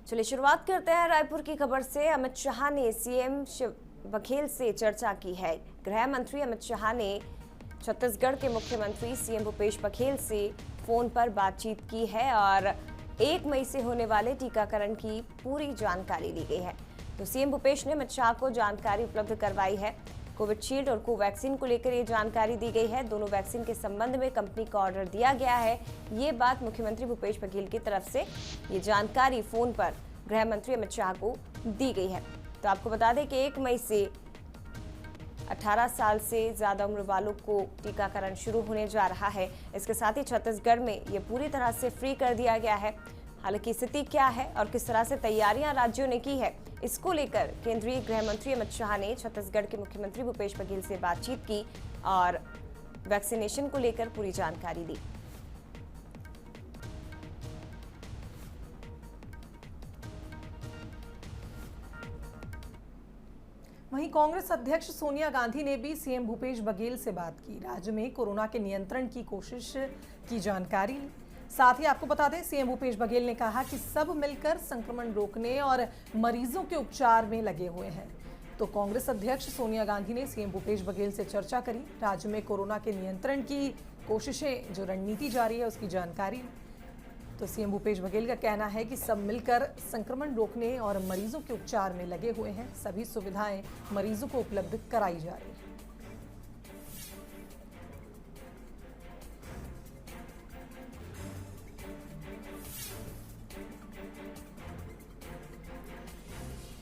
चलिए शुरुआत करते हैं रायपुर की खबर से। अमित शाह ने सीएम शिव बघेल से चर्चा की है। गृह मंत्री अमित शाह ने छत्तीसगढ़ के मुख्यमंत्री सीएम भूपेश बघेल से फोन पर बातचीत की है और 1 मई से होने वाले टीकाकरण की पूरी जानकारी ली गई है। तो सीएम भूपेश ने अमित शाह को जानकारी उपलब्ध करवाई है। कोविशील्ड और कोवैक्सीन को लेकर ये जानकारी दी गई है। दोनों वैक्सीन के संबंध में कंपनी को ऑर्डर दिया गया है। ये बात मुख्यमंत्री भूपेश बघेल की तरफ से ये जानकारी फोन पर गृह मंत्री अमित शाह को दी गई है। तो आपको बता दें कि 1 मई से 18 साल से ज्यादा उम्र वालों को टीकाकरण शुरू होने जा रहा है। इसके साथ ही छत्तीसगढ़ में ये पूरी तरह से फ्री कर दिया गया है। हालांकि स्थिति क्या है और किस तरह से तैयारियां राज्यों ने की है, इसको लेकर केंद्रीय गृह मंत्री अमित शाह ने छत्तीसगढ़ के मुख्यमंत्री भूपेश बघेल से बातचीत की और वैक्सीनेशन को लेकर पूरी जानकारी दी। वहीं कांग्रेस अध्यक्ष सोनिया गांधी ने भी सीएम भूपेश बघेल से बात की। राज्य में कोरोना के नियंत्रण की कोशिश की जानकारी ली। साथ ही आपको बता दें, सीएम भूपेश बघेल ने कहा कि सब मिलकर संक्रमण रोकने और मरीजों के उपचार में लगे हुए हैं। तो कांग्रेस अध्यक्ष सोनिया गांधी ने सीएम भूपेश बघेल से चर्चा करी। राज्य में कोरोना के नियंत्रण की कोशिशें, जो रणनीति जारी है, उसकी जानकारी। तो सीएम भूपेश बघेल का कहना है कि सब मिलकर संक्रमण रोकने और मरीजों के उपचार में लगे हुए हैं। सभी सुविधाएं मरीजों को उपलब्ध कराई जा रही है।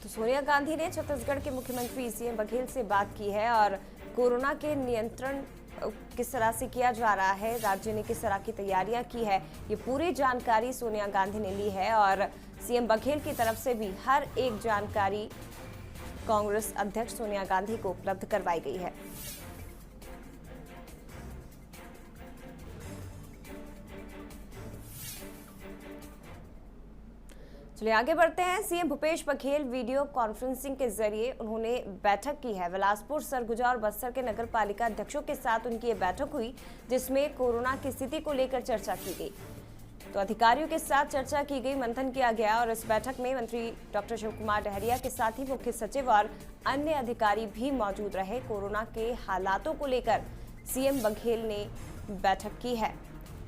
तो सोनिया गांधी ने छत्तीसगढ़ के मुख्यमंत्री सीएम बघेल से बात की है और कोरोना के नियंत्रण किस तरह से किया जा रहा है, राज्य ने किस तरह की तैयारियां की है, ये पूरी जानकारी सोनिया गांधी ने ली है और सीएम बघेल की तरफ से भी हर एक जानकारी कांग्रेस अध्यक्ष सोनिया गांधी को उपलब्ध करवाई गई है। चलिए आगे बढ़ते हैं। CM Bhupesh Baghel video conferencing के जरिए उन्होंने बैठक की है। बिलासपुर, सरगुजा और बस्तर के नगर पालिका अध्यक्षों के साथ उनकी ये बैठक हुई, जिसमें कोरोना की स्थिति को लेकर चर्चा की गई। तो अधिकारियों के साथ चर्चा की गई, मंथन किया गया और इस बैठक में मंत्री डॉक्टर शिव कुमार डहरिया के साथ ही मुख्य सचिव और अन्य अधिकारी भी मौजूद रहे। कोरोना के हालातों को लेकर सीएम बघेल ने बैठक की है।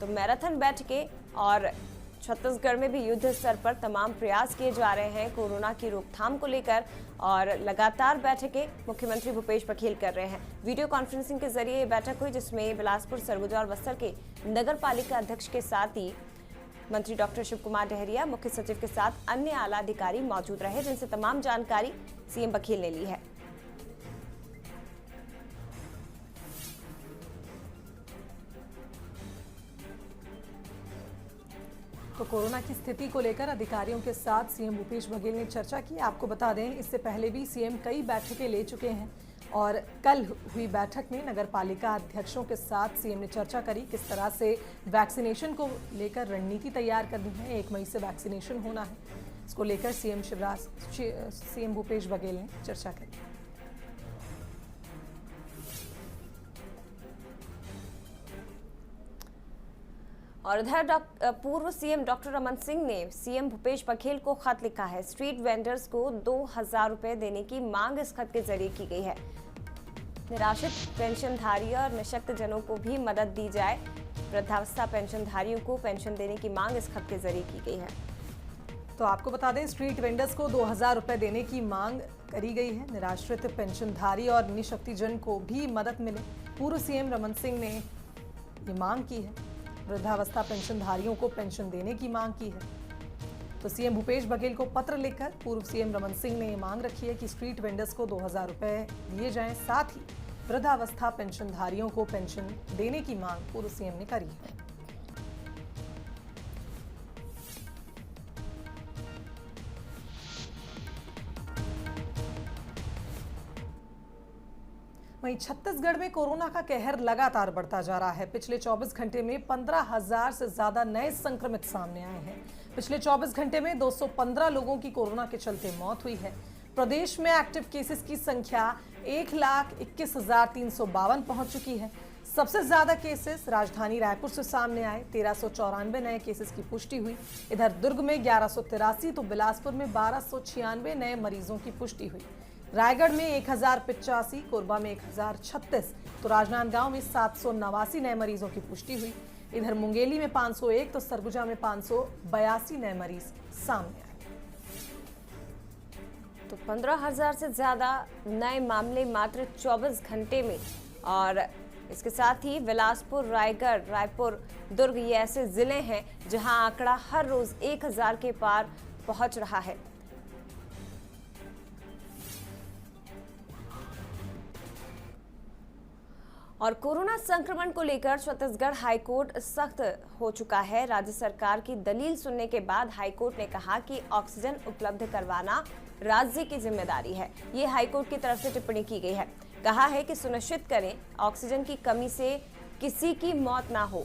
तो मैराथन बैठकें और छत्तीसगढ़ में भी युद्ध स्तर पर तमाम प्रयास किए जा रहे हैं कोरोना की रोकथाम को लेकर और लगातार बैठकें मुख्यमंत्री भूपेश बघेल कर रहे हैं। वीडियो कॉन्फ्रेंसिंग के जरिए ये बैठक हुई, जिसमें बिलासपुर, सरगुजा और बस्तर के नगर पालिका अध्यक्ष के साथ ही मंत्री डॉक्टर शिव कुमार डहरिया, मुख्य सचिव के साथ अन्य आला अधिकारी मौजूद रहे, जिनसे तमाम जानकारी सीएम बघेल ने ली है। तो कोरोना की स्थिति को लेकर अधिकारियों के साथ सीएम भूपेश बघेल ने चर्चा की। आपको बता दें, इससे पहले भी सीएम कई बैठकें ले चुके हैं और कल हुई बैठक में नगर पालिका अध्यक्षों के साथ सीएम ने चर्चा करी किस तरह से वैक्सीनेशन को लेकर रणनीति तैयार करनी है। 1 मई से वैक्सीनेशन होना है, इसको लेकर सीएम भूपेश बघेल ने चर्चा करी। और इधर पूर्व सीएम डॉक्टर रमन सिंह ने सीएम भूपेश बघेल को खत लिखा है। स्ट्रीट वेंडर्स को 2000 रुपए देने की मांग इस खत के जरिए की गई है। निराश्रित पेंशनधारी और निःशक्त जनों को भी मदद दी जाए। वृद्धावस्था पेंशनधारियों को पेंशन देने की मांग इस खत के जरिए की गई है। तो आपको बता दें, स्ट्रीट वेंडर्स को 2000 रुपए देने की मांग करी गई है। निराश्रित पेंशनधारी और निःशक्तजन को भी मदद मिले, पूर्व सीएम रमन सिंह ने ये मांग की है। वृद्धावस्था पेंशनधारियों को पेंशन देने की मांग की है। तो सीएम भूपेश बघेल को पत्र लिखकर पूर्व सीएम रमन सिंह ने ये मांग रखी है कि स्ट्रीट वेंडर्स को 2000 रुपए दिए जाएं। साथ ही वृद्धावस्था पेंशनधारियों को पेंशन देने की मांग पूर्व सीएम ने करी है। वहीं छत्तीसगढ़ में कोरोना का कहर लगातार बढ़ता जा रहा है। पिछले 24 घंटे में 15,000 से ज्यादा नए संक्रमित सामने आए हैं। पिछले 24 घंटे में 215 लोगों की कोरोना के चलते मौत हुई है। प्रदेश में एक्टिव केसेस की संख्या 1,21,352 पहुंच चुकी है। सबसे ज्यादा केसेस राजधानी रायपुर से सामने आए। 1394 नए केसेस की पुष्टि हुई। इधर दुर्ग में 1183 तो बिलासपुर में 1296 नए मरीजों की पुष्टि हुई। रायगढ़ में 1085, कोरबा में 1036 तो राजनांदगांव में 789 नए मरीजों की पुष्टि हुई। इधर मुंगेली में 501 तो सरगुजा में 582 नए मरीज सामने आए। तो 15,000 से ज्यादा नए मामले मात्र 24 घंटे में, और इसके साथ ही बिलासपुर, रायगढ़, रायपुर, दुर्ग ये ऐसे जिले हैं जहां आंकड़ा हर रोज 1,000 के पार पहुंच रहा है। और कोरोना संक्रमण को लेकर छत्तीसगढ़ हाईकोर्ट सख्त हो चुका है। राज्य सरकार की दलील सुनने के बाद हाईकोर्ट ने कहा कि ऑक्सीजन उपलब्ध करवाना राज्य की जिम्मेदारी है। ये हाईकोर्ट की तरफ से टिप्पणी की गई है। कहा है कि सुनिश्चित करें ऑक्सीजन की कमी से किसी की मौत ना हो।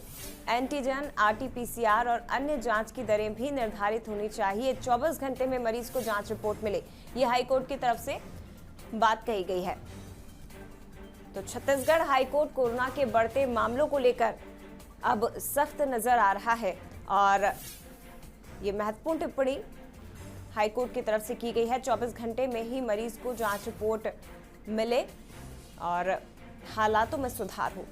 एंटीजन, आरटी-पीसीआर और अन्य जांच की दरें भी निर्धारित होनी चाहिए। 24 घंटे में मरीज को जांच रिपोर्ट मिले, ये हाईकोर्ट की तरफ से बात कही गई है। तो छत्तीसगढ़ हाईकोर्ट कोरोना के बढ़ते मामलों को लेकर अब सख्त नजर आ रहा है और ये महत्वपूर्ण टिप्पणी हाईकोर्ट की तरफ से की गई है। 24 घंटे में ही मरीज को जांच रिपोर्ट मिले और हालातों में सुधार हो।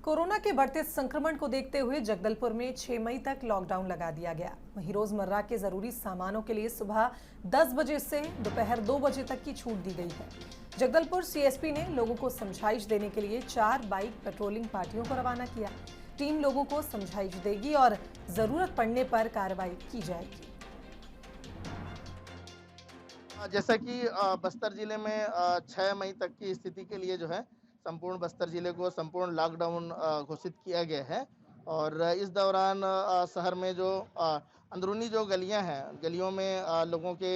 कोरोना के बढ़ते संक्रमण को देखते हुए जगदलपुर में 6 मई तक लॉकडाउन लगा दिया गया। वहीं रोजमर्रा के जरूरी सामानों के लिए सुबह 10 बजे से दोपहर 2 बजे तक की छूट दी गई है। जगदलपुर सीएसपी ने लोगों को समझाइश देने के लिए 4 बाइक पेट्रोलिंग पार्टियों को रवाना किया। टीम लोगों को समझाइश देगी और जरूरत पड़ने पर कार्रवाई की जाएगी। जैसा कि बस्तर जिले में 6 मई तक की स्थिति के लिए जो है संपूर्ण बस्तर जिले को संपूर्ण लॉकडाउन घोषित किया गया है और इस दौरान शहर में जो अंदरूनी जो गलियां हैं, गलियों में लोगों के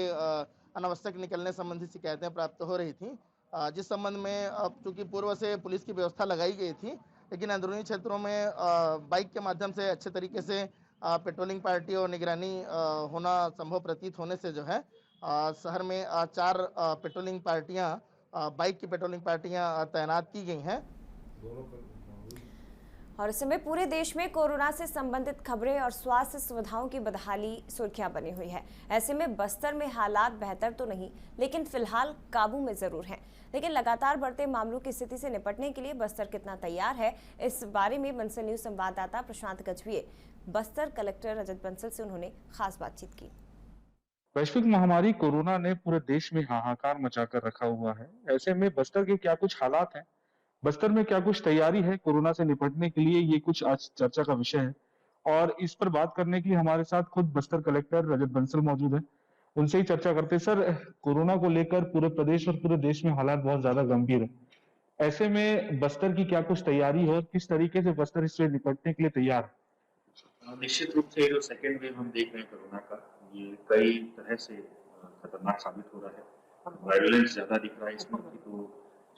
अनावश्यक निकलने संबंधी शिकायतें प्राप्त हो रही थी, जिस संबंध में चूंकि पूर्व से पुलिस की व्यवस्था लगाई गई थी, लेकिन अंदरूनी क्षेत्रों में बाइक के माध्यम से अच्छे तरीके से पेट्रोलिंग पार्टी और निगरानी होना संभव प्रतीत होने से जो है शहर में 4 पेट्रोलिंग पार्टियां, बाइक की पेट्रोलिंग पार्टियां तैनात की गई हैं। और इस समय पूरे देश में कोरोना से संबंधित खबरें और स्वास्थ्य सुविधाओं की बदहाली सुर्खियां बनी हुई है। ऐसे में बस्तर में हालात बेहतर तो नहीं, लेकिन फिलहाल काबू में जरूर हैं। लेकिन लगातार बढ़ते मामलों की स्थिति से निपटने के लिए बस्तर कितना तैयार है, इस बारे में मनसा न्यूज संवाददाता प्रशांत गजभिये बस्तर कलेक्टर रजत बंसल से उन्होंने खास बातचीत की। वैश्विक महामारी कोरोना ने पूरे देश में हाहाकार मचाकर रखा हुआ है। ऐसे में बस्तर के क्या कुछ हालात हैं, बस्तर में क्या कुछ तैयारी है कोरोना से निपटने के लिए, ये कुछ आज चर्चा का विषय है। और इस पर बात करने के लिए हमारे साथ खुद बस्तर कलेक्टर रजत बंसल मौजूद है। उनसे ही चर्चा करते। सर, कोरोना को लेकर पूरे प्रदेश और पूरे देश में हालात बहुत ज्यादा गंभीर है। ऐसे में बस्तर की क्या कुछ तैयारी है और किस तरीके से बस्तर इससे निपटने के लिए तैयार है? निश्चित रूप से जो सेकेंड वेव हम देख रहे हैं कोरोना का, ये कई तरह से खतरनाक साबित हो रहा है। वायलेंस ज्यादा दिख रहा है इसमें, तो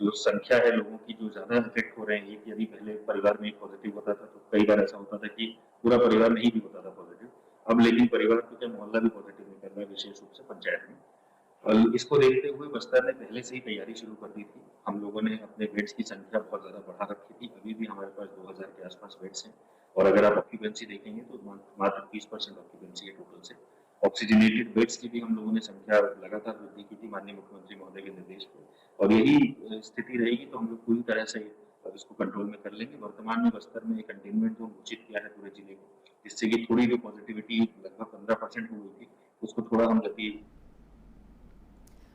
जो संख्या है लोगों की जो ज्यादा इफेक्ट हो रहे हैं, यदि पहले परिवार में पॉजिटिव होता था तो कई बार ऐसा होता था कि पूरा परिवार नहीं भी होता था पॉजिटिव। अब लेकिन परिवार को क्या मोहल्ला भी पॉजिटिव निकल रहा है, विशेष रूप से पंचायत में। और इसको देखते हुए बस्तर ने पहले से ही तैयारी शुरू कर दी थी। हम लोगों ने अपने बेड्स की संख्या बहुत ज्यादा बढ़ा रखी थी। अभी भी हमारे पास 2000 के आसपास बेड्स हैं और अगर आप ऑक्यूपेंसी देखेंगे तो मात्र 30% ऑक्यूपेंसी है टोटल से। ऑक्सीजनेटेड बेड्स की भी हम लोगों ने संख्या लगातार वृद्धि की थी माननीय मुख्यमंत्री महोदय के निर्देश पर, और यही स्थिति रहेगी तो हम लोग पूरी तरह से इसको कंट्रोल में कर लेंगे। वर्तमान में बस्तर में एक कंटेनमेंट जोन घोषित किया है पूरे जिले को, जिससे कि थोड़ी जो पॉजिटिविटी लगभग 15% हो गई थी, उसको थोड़ा हम गति।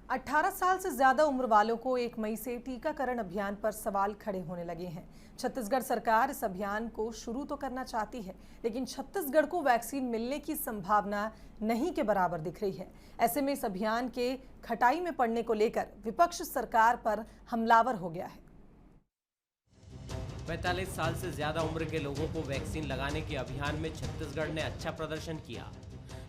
18 साल से ज्यादा उम्र वालों को 1 मई से टीकाकरण अभियान पर सवाल खड़े होने लगे हैं। छत्तीसगढ़ सरकार इस अभियान को शुरू तो करना चाहती है, लेकिन छत्तीसगढ़ को वैक्सीन मिलने की संभावना नहीं के बराबर दिख रही है। ऐसे में इस अभियान के खटाई में पड़ने को लेकर विपक्ष सरकार पर हमलावर हो गया है। 45 साल से ज्यादा उम्र के लोगों को वैक्सीन लगाने के अभियान में छत्तीसगढ़ ने अच्छा प्रदर्शन किया,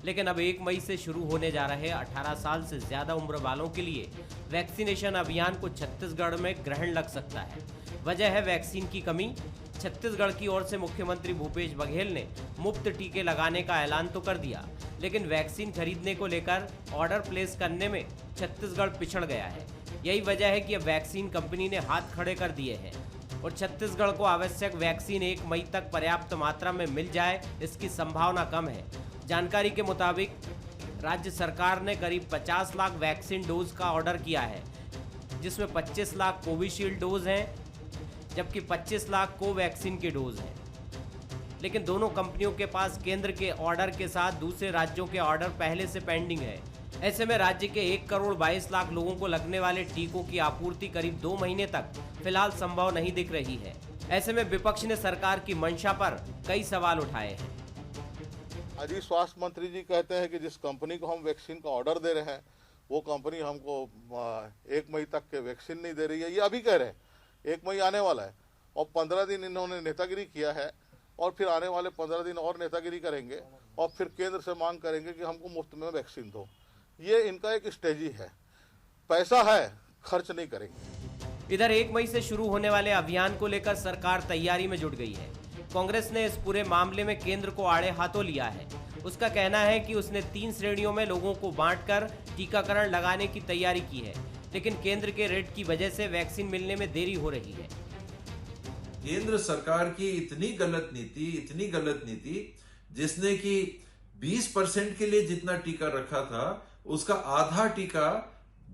लेकिन अब 1 मई से शुरू होने जा रहे 18 साल से ज्यादा उम्र वालों के लिए वैक्सीनेशन अभियान को छत्तीसगढ़ में ग्रहण लग सकता है। वजह है वैक्सीन की कमी। छत्तीसगढ़ की ओर से मुख्यमंत्री भूपेश बघेल ने मुफ्त टीके लगाने का ऐलान तो कर दिया, लेकिन वैक्सीन खरीदने को लेकर ऑर्डर प्लेस करने में छत्तीसगढ़ पिछड़ गया है। यही वजह है कि अब वैक्सीन कंपनी ने हाथ खड़े कर दिए हैं और छत्तीसगढ़ को आवश्यक वैक्सीन 1 मई तक पर्याप्त मात्रा में मिल जाए इसकी संभावना कम है। जानकारी के मुताबिक राज्य सरकार ने करीब 50 लाख वैक्सीन डोज का ऑर्डर किया है, जिसमें 25 लाख कोविशील्ड डोज हैं, जबकि 25 लाख कोवैक्सीन के डोज हैं। लेकिन दोनों कंपनियों के पास केंद्र के ऑर्डर के साथ दूसरे राज्यों के ऑर्डर पहले से पेंडिंग है। ऐसे में राज्य के 1 करोड़ 22 लाख लोगों को लगने वाले टीकों की आपूर्ति करीब 2 महीने तक फिलहाल संभव नहीं दिख रही है। ऐसे में विपक्ष ने सरकार की मंशा पर कई सवाल उठाए हैं। आज ही स्वास्थ्य मंत्री जी कहते हैं कि जिस कंपनी को हम वैक्सीन का ऑर्डर दे रहे हैं वो कंपनी हमको 1 मई तक के वैक्सीन नहीं दे रही है। ये अभी कह रहे हैं 1 मई आने वाला है और 15 दिन इन्होंने नेतागिरी किया है और फिर आने वाले 15 दिन और नेतागिरी करेंगे और फिर केंद्र से मांग करेंगे कि हमको मुफ्त में वैक्सीन दो। ये इनका एक स्ट्रेटजी है, पैसा है, खर्च नहीं करेंगे। इधर 1 मई से शुरू होने वाले अभियान को लेकर सरकार तैयारी में जुट गई है। कांग्रेस ने इस पूरे मामले में केंद्र को आड़े हाथों लिया है। उसका कहना है कि उसने 3 श्रेणियों में लोगों को बांटकर टीकाकरण लगाने की तैयारी की है, लेकिन केंद्र के रेट की वजह से वैक्सीन मिलने में देरी हो रही है। केंद्र सरकार की इतनी गलत नीति जिसने कि 20% के लिए जितना टीका रखा था उसका आधा टीका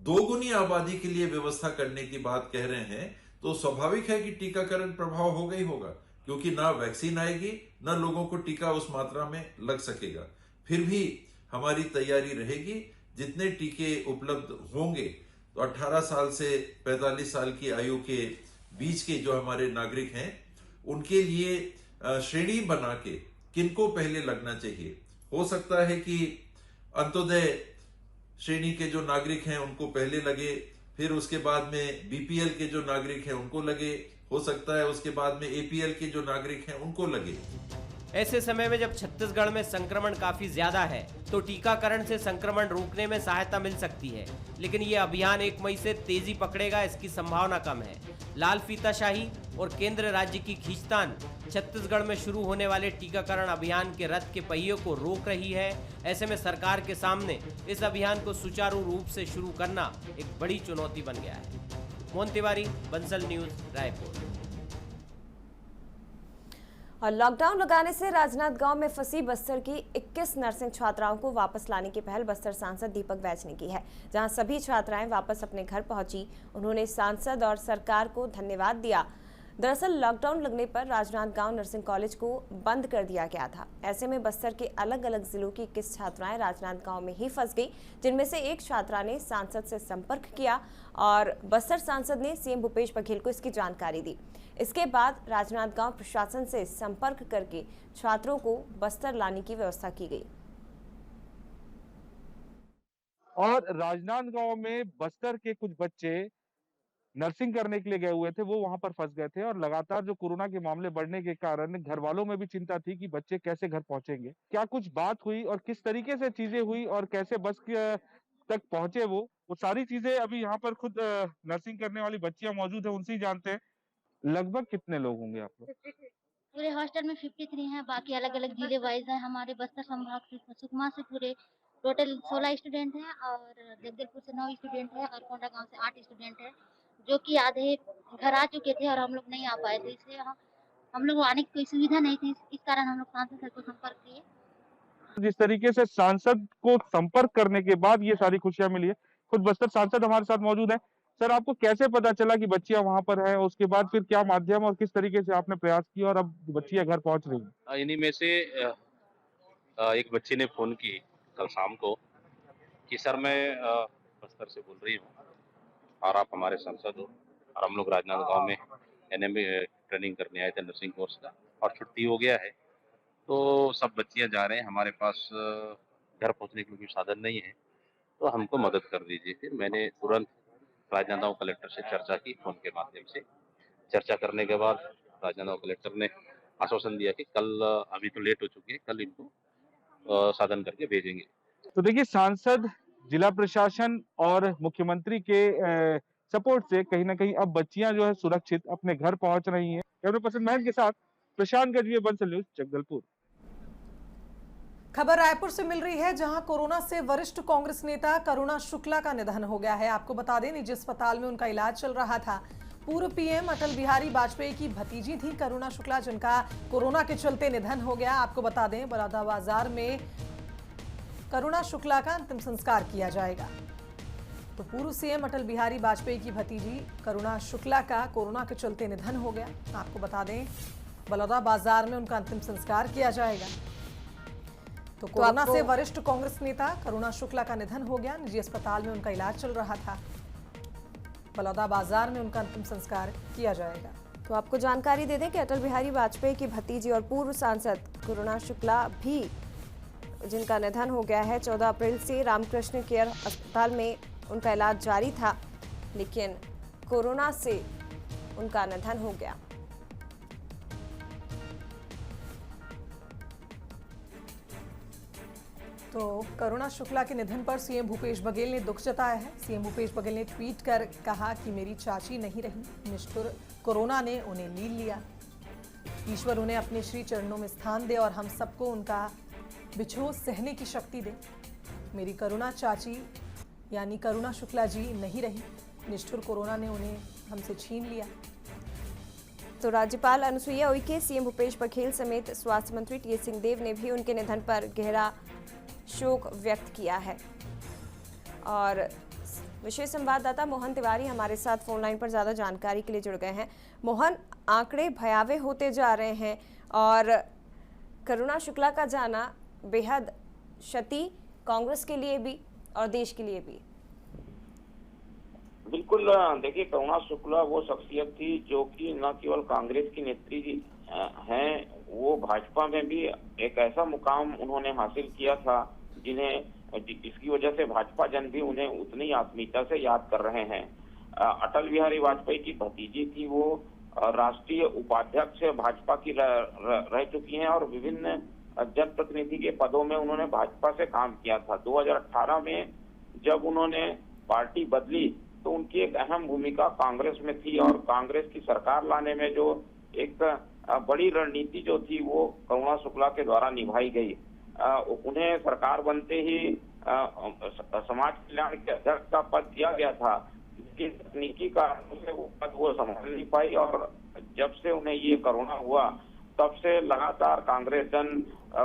2 गुनी आबादी के लिए व्यवस्था करने की बात कह रहे हैं, तो स्वाभाविक है कि टीकाकरण प्रभाव होगा ही होगा, क्योंकि ना वैक्सीन आएगी ना लोगों को टीका उस मात्रा में लग सकेगा। फिर भी हमारी तैयारी रहेगी, जितने टीके उपलब्ध होंगे तो 18 साल से 45 साल की आयु के बीच के जो हमारे नागरिक हैं उनके लिए श्रेणी बना के किनको पहले लगना चाहिए। हो सकता है कि अंत्योदय श्रेणी के जो नागरिक हैं उनको पहले लगे, फिर उसके बाद में बीपीएल के जो नागरिक हैं उनको लगे, हो सकता है उसके बाद में एपीएल के जो नागरिक हैं उनको लगे। ऐसे समय में जब छत्तीसगढ़ में संक्रमण काफी ज्यादा है तो टीकाकरण से संक्रमण रोकने में सहायता मिल सकती है, लेकिन ये अभियान 1 मई से तेजी पकड़ेगा इसकी संभावना कम है। लाल फीताशाही और केंद्र राज्य की खींचतान छत्तीसगढ़ में शुरू होने वाले टीकाकरण अभियान के रथ के पहियों को रोक रही है। ऐसे में सरकार के सामने इस अभियान को सुचारू रूप से शुरू करना एक बड़ी चुनौती बन गया है। मोहन तिवारी, बंसल न्यूज, रायपुर। और लॉकडाउन लगाने से राजनांदगांव में फंसी बस्तर की 21 नर्सिंग छात्राओं को वापस लाने की पहल बस्तर सांसद दीपक बैज ने की है। जहां सभी छात्राएं वापस अपने घर पहुंची, उन्होंने सांसद और सरकार को धन्यवाद दिया। दरअसल लॉकडाउन लगने पर राजनांदगांव नर्सिंग कॉलेज को बंद कर दिया गया था। ऐसे में बस्तर के अलग अलग जिलों की 21 छात्राएं राजनांदगांव में ही फंस गई, जिनमें से एक छात्रा ने सांसद से संपर्क किया और बस्तर सांसद ने सीएम भूपेश बघेल को इसकी जानकारी दी। इसके बाद राजनांदगांव प्रशासन से संपर्क करके छात्रों को बस्तर लाने की व्यवस्था की गई। और राजनांदगांव में बस्तर के कुछ बच्चे नर्सिंग करने के लिए गए हुए थे, वो वहां पर फंस गए थे और लगातार जो कोरोना के मामले बढ़ने के कारण घर वालों में भी चिंता थी कि बच्चे कैसे घर पहुंचेंगे। क्या कुछ बात हुई और किस तरीके से चीजें हुई और कैसे बस तक पहुंचे वो सारी चीजें अभी यहाँ पर खुद नर्सिंग करने वाली बच्चियां मौजूद है, उनसे ही जानते हैं। लगभग कितने लोग होंगे आप लोग? पूरे हॉस्टल में 53 हैं, बाकी अलग अलग जिले वाइज हैं। हमारे बस्तर संभाग से सुकमा से पूरे टोटल 16 स्टूडेंट हैं और जगदलपुर से 9 स्टूडेंट हैं और कोंडागांव से 8 स्टूडेंट हैं, जो कि आधे घर आ चुके थे और हम लोग नहीं आ पाए थे। इसलिए हम लोग आने की कोई सुविधा नहीं थी, इस कारण हम लोग सांसद सर को संपर्क किए। जिस तरीके से सांसद को संपर्क करने के बाद ये सारी खुशियां मिली है, खुद बस्तर सांसद हमारे साथ मौजूद है। सर, आपको कैसे पता चला कि बच्चियां वहां पर है? उसके बाद फिर क्या माध्यम और किस तरीके से आपने प्रयास किया और अब बच्चियां घर पहुंच रही हैं? इन्हीं में से एक बच्ची ने फोन की कल शाम को कि सर मैं बस्तर से बोल रही हूँ और आप हमारे सांसद हो और हम लोग राजनांदगांव में एनएमबी ट्रेनिंग करने आए थे नर्सिंग कोर्स का और छुट्टी हो गया है, तो सब बच्चियां जा रहे हैं, हमारे पास घर पहुंचने के लिए कोई साधन नहीं है, तो हमको मदद कर दीजिए। फिर मैंने तुरंत राजनांदगांव कलेक्टर से चर्चा की, फोन के माध्यम से चर्चा करने के बाद राजनांदगांव कलेक्टर ने आश्वासन दिया कि कल, अभी तो लेट हो चुकी है, कल इनको साधन करके भेजेंगे। तो देखिए, सांसद, जिला प्रशासन और मुख्यमंत्री के सपोर्ट से कहीं ना कहीं अब बच्चियां जो है सुरक्षित अपने घर पहुंच रही हैं। कैमरा पर्सन महन के साथ प्रशांत गजवी, बंसल न्यूज, जगदलपुर। खबर रायपुर से मिल रही है, जहां कोरोना से वरिष्ठ कांग्रेस नेता करुणा शुक्ला का निधन हो गया है। आपको बता दें, निजी अस्पताल में उनका इलाज चल रहा था। पूर्व पीएम अटल बिहारी वाजपेयी की भतीजी थी करुणा शुक्ला, जिनका कोरोना के चलते निधन हो गया। आपको बता दें, बलौदाबाजार में करुणा शुक्ला का अंतिम संस्कार किया जाएगा। तो पूर्व सीएम अटल बिहारी वाजपेयी की भतीजी करुणा शुक्ला का कोरोना के चलते निधन हो गया। आपको बता दें, बलौदाबाजार में उनका अंतिम संस्कार किया जाएगा। तो कोरोना से वरिष्ठ कांग्रेस नेता करुणा शुक्ला का निधन हो गया। निजी अस्पताल में उनका इलाज चल रहा था। बलौदाबाजार में उनका अंतिम संस्कार किया जाएगा। तो आपको जानकारी दे दें कि अटल बिहारी वाजपेयी की भतीजी और पूर्व सांसद करुणा शुक्ला भी, जिनका निधन हो गया है, 14 अप्रैल से रामकृष्ण केयर अस्पताल में उनका इलाज जारी था, लेकिन कोरोना से उनका निधन हो गया। तो करुणा शुक्ला के निधन पर सीएम भूपेश बघेल ने दुख जताया है। सीएम भूपेश बघेल ने ट्वीट कर कहा कि मेरी चाची नहीं रही, निष्ठुर कोरोना ने उन्हें लील लिया। ईश्वर उन्हें अपने श्री चरणों में स्थान दे और हम सबको उनका बिछोह सहने की शक्ति दे। मेरी करुणा चाची यानी करुणा शुक्ला जी नहीं रही, निष्ठुर कोरोना ने उन्हें हमसे छीन लिया। तो राज्यपाल अनुसुईया उइके, सीएम भूपेश बघेल समेत स्वास्थ्य मंत्री टीएस सिंहदेव ने भी उनके निधन पर गहरा शोक व्यक्त किया है। और विशेष संवाददाता मोहन तिवारी हमारे साथ फोन लाइन पर ज्यादा जानकारी के लिए जुड़ गए हैं। मोहन, आंकड़े भयावह होते जा रहे हैं और करुणा शुक्ला का जाना बेहद क्षति कांग्रेस के लिए भी और देश के लिए भी। बिल्कुल, देखिए, करुणा शुक्ला वो शख्सियत थी जो कि न केवल कांग्रेस की नेत्री हैं, वो भाजपा में भी एक ऐसा मुकाम उन्होंने हासिल किया था जिसकी वजह से भाजपा जन भी उन्हें उतनी आत्मीयता से याद कर रहे हैं। अटल बिहारी वाजपेयी की भतीजी थी, वो राष्ट्रीय उपाध्यक्ष भाजपा की रह चुकी हैं और विभिन्न जनप्रतिनिधि के पदों में उन्होंने भाजपा से काम किया था। 2018 में जब उन्होंने पार्टी बदली तो उनकी एक अहम भूमिका कांग्रेस में थी और कांग्रेस की सरकार लाने में जो एक बड़ी रणनीति जो थी वो करुणा शुक्ला के द्वारा निभाई गई। उन्हें सरकार बनते ही समाज कल्याण के अध्यक्ष का पद दिया गया था, लेकिन तकनीकी कारणों से वो पद वो संभाल नहीं पाई और जब से उन्हें ये कोरोना हुआ तब से लगातार कांग्रेस जन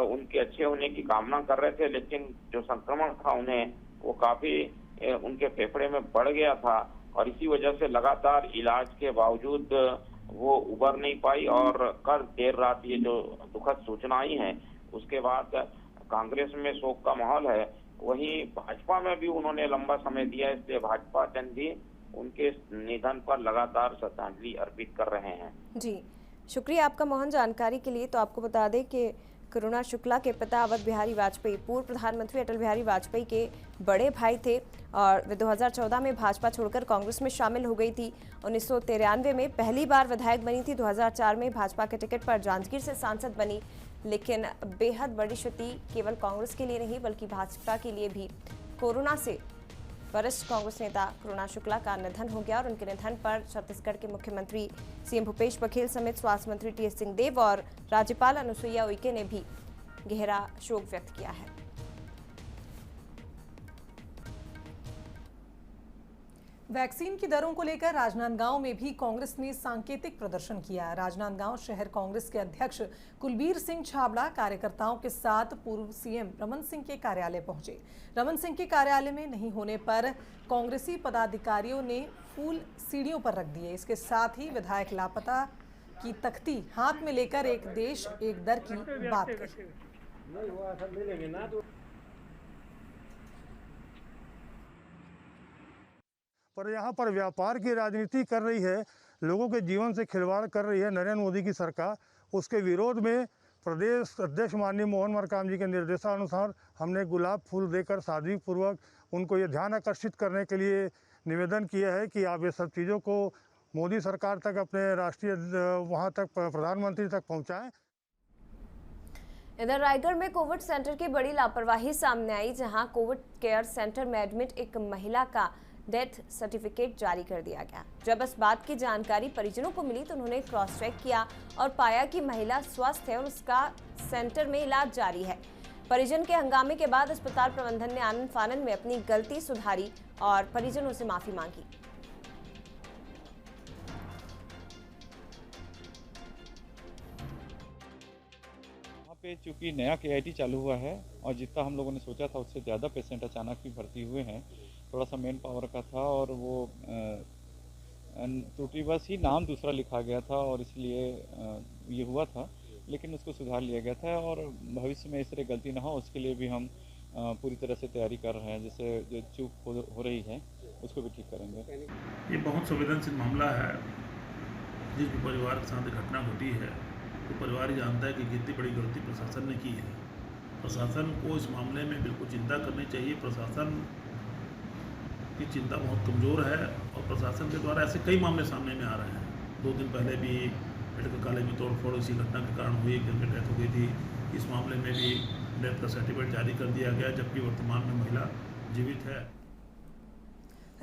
उनके अच्छे होने की कामना कर रहे थे, लेकिन जो संक्रमण था उन्हें वो काफी उनके फेफड़े में बढ़ गया था और इसी वजह से लगातार इलाज के बावजूद वो उबर नहीं पाई और कल देर रात ये जो दुखद सूचना आई है उसके बाद कांग्रेस में शोक का माहौल है। वहीं भाजपा में भी उन्होंने लंबा समय दिया, इसलिए भाजपा जन भी उनके निधन पर लगातार श्रद्धांजलि अर्पित कर रहे हैं। जी, शुक्रिया आपका मोहन जानकारी के लिए। तो आपको बता दें कि करुणा शुक्ला के पिता अवध बिहारी वाजपेयी पूर्व प्रधानमंत्री अटल बिहारी वाजपेयी के बड़े भाई थे और वे 2014 में भाजपा छोड़कर कांग्रेस में शामिल हो गई थी। 1993 में पहली बार विधायक बनी थी। 2004 में भाजपा के टिकट पर जांजगीर से सांसद बनी, लेकिन बेहद बड़ी क्षति केवल कांग्रेस के लिए नहीं बल्कि भाजपा के लिए भी। कोरोना से वरिष्ठ कांग्रेस नेता करुणा शुक्ला का निधन हो गया और उनके निधन पर छत्तीसगढ़ के मुख्यमंत्री सीएम भूपेश बघेल समेत स्वास्थ्य मंत्री टीएस सिंहदेव और राज्यपाल अनुसुईया उइके ने भी गहरा शोक व्यक्त किया है। वैक्सीन की दरों को लेकर राजनांदगांव में भी कांग्रेस ने सांकेतिक प्रदर्शन किया। राजनांदगांव शहर कांग्रेस के अध्यक्ष कुलबीर सिंह छाबड़ा कार्यकर्ताओं के साथ पूर्व सीएम रमन सिंह के कार्यालय पहुंचे। रमन सिंह के कार्यालय में नहीं होने पर कांग्रेसी पदाधिकारियों ने फूल सीढ़ियों पर रख दिए। इसके साथ ही विधायक लापता की तख्ती हाथ में लेकर एक देश एक दर की बात कही। पर यहाँ पर व्यापार की राजनीति कर रही है, लोगों के जीवन से खिलवाड़ कर रही है नरेंद्र मोदी की सरकार। उसके विरोध में प्रदेश अध्यक्ष माननीय मोहन मरकाम जी के निर्देशानुसार हमने गुलाब फूल देकर सादगीपूर्वक उनको ये ध्यान आकर्षित करने के लिए निवेदन किया है कि आप ये सब चीज़ों को मोदी सरकार तक, अपने राष्ट्रीय वहाँ तक प्रधानमंत्री तक पहुँचाएँ। इधर रायगढ़ में कोविड सेंटर की बड़ी लापरवाही सामने आई, जहां कोविड केयर सेंटर में एडमिट एक महिला का डेथ सर्टिफिकेट जारी कर दिया गया। जब इस बात की जानकारी परिजनों को मिली तो उन्होंने क्रॉस चेक किया और पाया कि महिला स्वस्थ है और उसका सेंटर में इलाज जारी है। परिजन के हंगामे के बाद अस्पताल प्रबंधन ने आनन फानन में अपनी गलती सुधारी और परिजनों से माफी मांगी। पे चूंकि नया KIT चालू हुआ है और जितना हम लोगों ने सोचा था उससे ज़्यादा पेशेंट अचानक भी भर्ती हुए हैं। थोड़ा सा मेन पावर का था और वो त्रुटिवश ही नाम दूसरा लिखा गया था और इसलिए ये हुआ था, लेकिन उसको सुधार लिया गया था और भविष्य में इस तरह गलती ना हो उसके लिए भी हम पूरी तरह से तैयारी कर रहे हैं। जैसे जो चूक हो रही है उसको भी ठीक करेंगे। ये बहुत संवेदनशील मामला है। जिस भी परिवार के साथ घटना घटी है तो परिवार ही जानता है कि कितनी बड़ी गलती प्रशासन ने की है। प्रशासन को इस मामले में बिल्कुल चिंता करनी चाहिए। प्रशासन की चिंता बहुत कमज़ोर है और प्रशासन के द्वारा ऐसे कई मामले सामने में आ रहे हैं। 2 दिन पहले भी मेडिकल कॉलेज में तोड़फोड़ इसी घटना के कारण हुई, क्योंकि डेथ हो गई थी। इस मामले में भी डेथ का सर्टिफिकेट जारी कर दिया गया, जबकि वर्तमान में महिला जीवित है।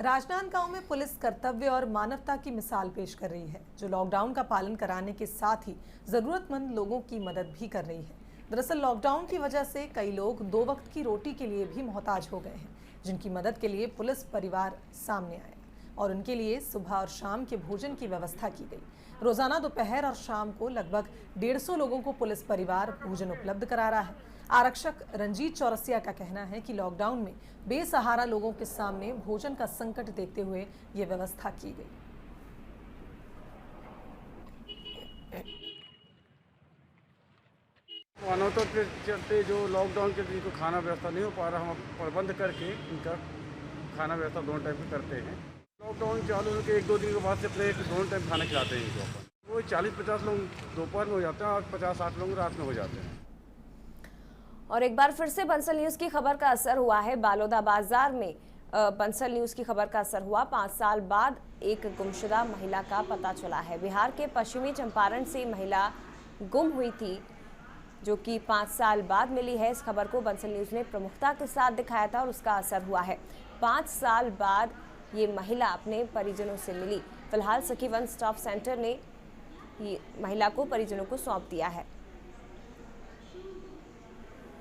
राजनांदगांव में पुलिस कर्तव्य और मानवता की मिसाल पेश कर रही है, जो लॉकडाउन का पालन कराने के साथ ही जरूरतमंद लोगों की मदद भी कर रही है। दरअसल लॉकडाउन की वजह से कई लोग 2 वक्त की रोटी के लिए भी मोहताज हो गए हैं, जिनकी मदद के लिए पुलिस परिवार सामने आया और उनके लिए सुबह और शाम के भोजन की व्यवस्था की गई। रोजाना दोपहर और शाम को लगभग 150 लोगों को पुलिस परिवार भोजन उपलब्ध करा रहा है। आरक्षक रंजीत चौरसिया का कहना है कि लॉकडाउन में बेसहारा लोगों के सामने भोजन का संकट देखते हुए ये व्यवस्था की गई। मानवता के चलते जो लॉकडाउन के जिनको खाना व्यवस्था नहीं हो पा रहा, हम प्रबंध करके इनका खाना व्यवस्था 2 टाइम पे करते हैं। लॉकडाउन चालू होकर 1-2 दिन के बाद से अपने 2 टाइम खाना खिलाते हैं इनको। वो 40-50 लोग दोपहर में हो जाते हैं और 50-60 लोग रात में हो जाते हैं। और एक बार फिर से बंसल न्यूज की खबर का असर हुआ है। बालोदा बाजार में बंसल न्यूज की खबर का असर हुआ। 5 साल बाद एक गुमशुदा महिला का पता चला है। बिहार के पश्चिमी चंपारण से महिला गुम हुई थी, जो कि 5 साल बाद मिली है। इस खबर को बंसल न्यूज ने प्रमुखता के साथ दिखाया था और उसका असर हुआ है। 5 साल बाद ये महिला अपने परिजनों से मिली। फिलहाल सखी वन स्टॉप सेंटर ने महिला को परिजनों को सौंप दिया है।